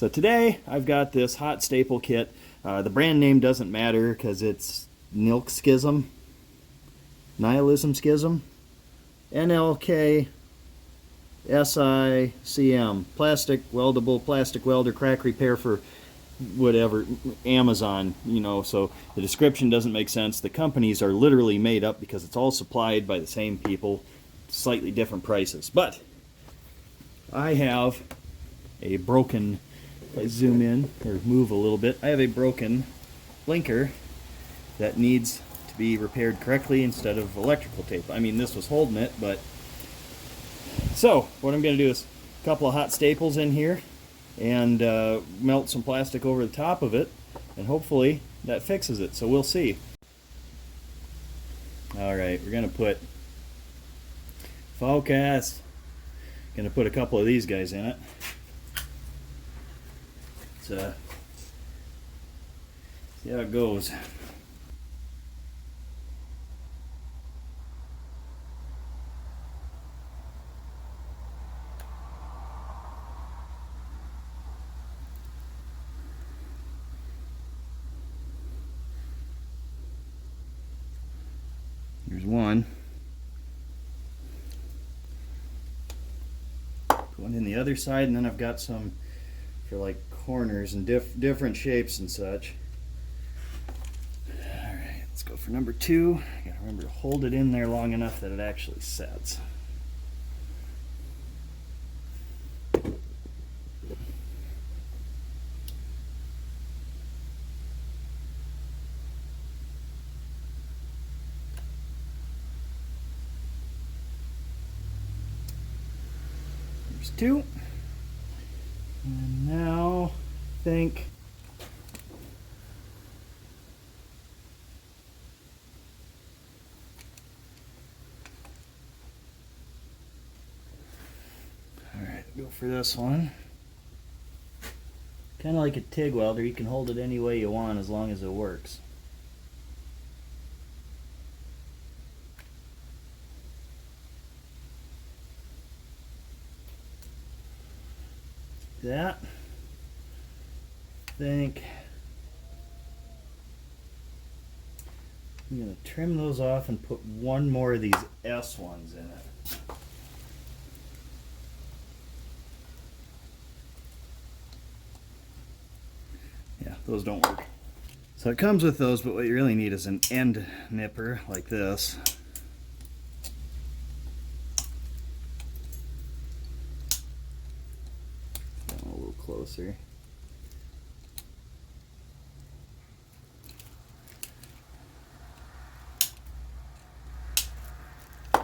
So today I've got this hot staple kit. The brand name doesn't matter because it's Nilk Schism, Nihilism Schism, NLK SICM, plastic weldable, plastic welder, crack repair for whatever, Amazon, you know, so the description doesn't make sense. The companies are literally made up because it's all supplied by the same people, slightly different prices. But I have a broken, if I zoom in or move a little bit, I have a broken blinker that needs to be repaired correctly instead of electrical tape. I mean, this was holding it, but... So, what I'm going to do is a couple of hot staples in here and melt some plastic over the top of it, and hopefully that fixes it. So we'll see. Alright, we're going to put focus. Going to put a couple of these guys in it. So, see how it goes. Here's one. Put one in the other side, and then I've got some for like corners and different shapes and such. Alright, let's go for number 2. I gotta remember to hold it in there long enough that it actually sets. There's 2. And now, I think alright, go for this one. Kind of like a TIG welder, you can hold it any way you want as long as it works. That, I think I'm going to trim those off and put one more of these S ones in it. Yeah, those don't work. So it comes with those, but what you really need is an end nipper like this. Closer. And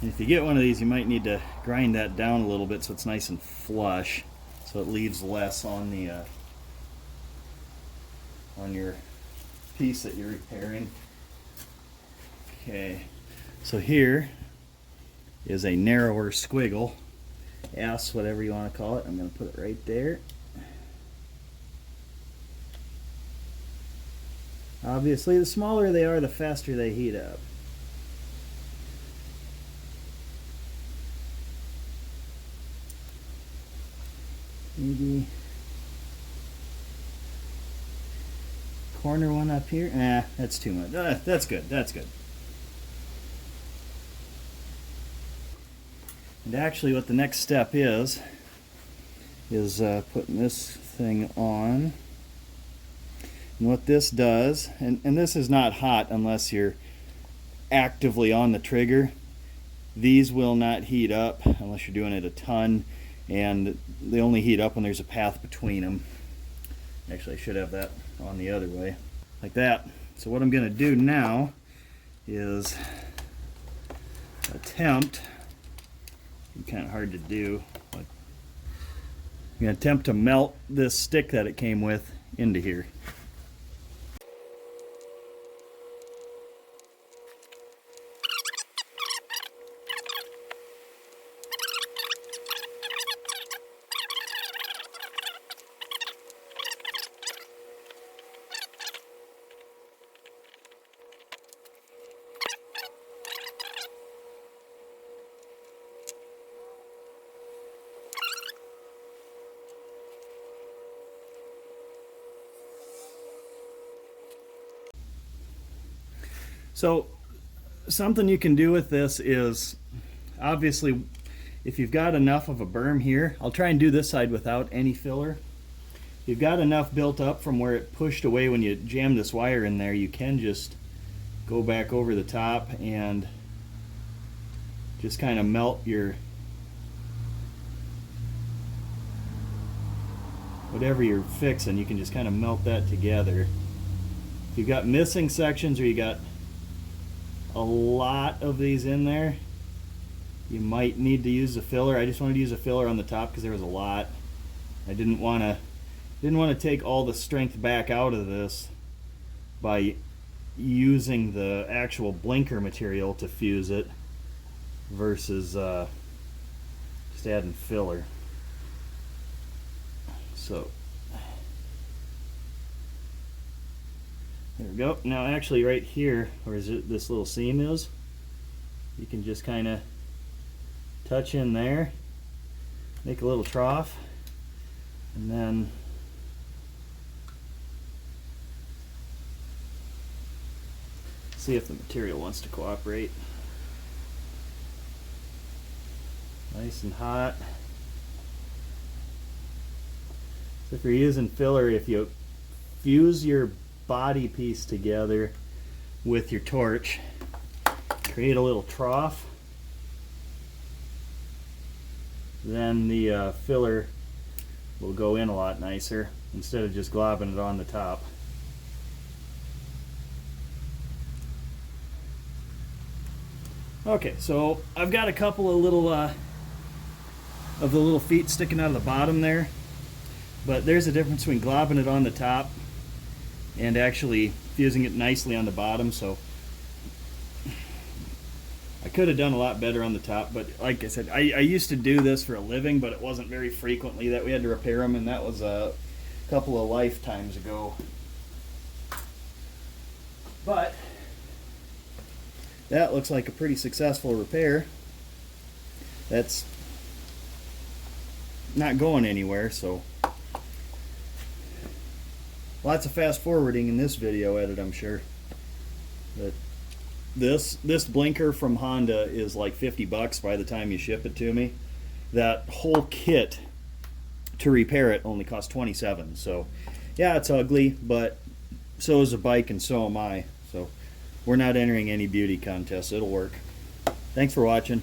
if you get one of these, you might need to grind that down a little bit so it's nice and flush, so it leaves less on the on your piece that you're repairing. Okay, so here is a narrower squiggle. S, whatever you want to call it. I'm going to put it right there. Obviously, the smaller they are, the faster they heat up. Maybe corner one up here. That's too much. That's good. That's good. And actually what the next step is putting this thing on. And what this does, and this is not hot unless you're actively on the trigger. These will not heat up unless you're doing it a ton, and they only heat up when there's a path between them. Actually, I should have that on the other way, like that. So what I'm going to do now is attempt, kind of hard to do, but I'm going to attempt to melt this stick that it came with into here. So something you can do with this is, obviously, if you've got enough of a berm here, I'll try and do this side without any filler. You've got enough built up from where it pushed away when you jam this wire in there, you can just go back over the top and just kind of melt your whatever you're fixing. You can just kind of melt that together. If you've got missing sections or you got a lot of these in there, you might need to use a filler. I just wanted to use a filler on the top because there was a lot. I didn't want to take all the strength back out of this by using the actual blinker material to fuse it versus just adding filler. So there we go. Now actually right here, where this little seam is, you can just kind of touch in there, make a little trough, and then see if the material wants to cooperate. Nice and hot. So if you're using filler, if you fuse your body piece together with your torch, create a little trough, then the filler will go in a lot nicer instead of just globbing it on the top. Okay, so I've got a couple of the little feet sticking out of the bottom there, but there's a difference between globbing it on the top and actually fusing it nicely on the bottom. So I could have done a lot better on the top, but like I said, I used to do this for a living, but it wasn't very frequently that we had to repair them, and that was a couple of lifetimes ago. But that looks like a pretty successful repair. That's not going anywhere, so lots of fast forwarding in this video edit, I'm sure. But this blinker from Honda is like $50 by the time you ship it to me. That whole kit to repair it only cost $27. So yeah, it's ugly, but so is a bike and so am I. So we're not entering any beauty contests. It'll work. Thanks for watching.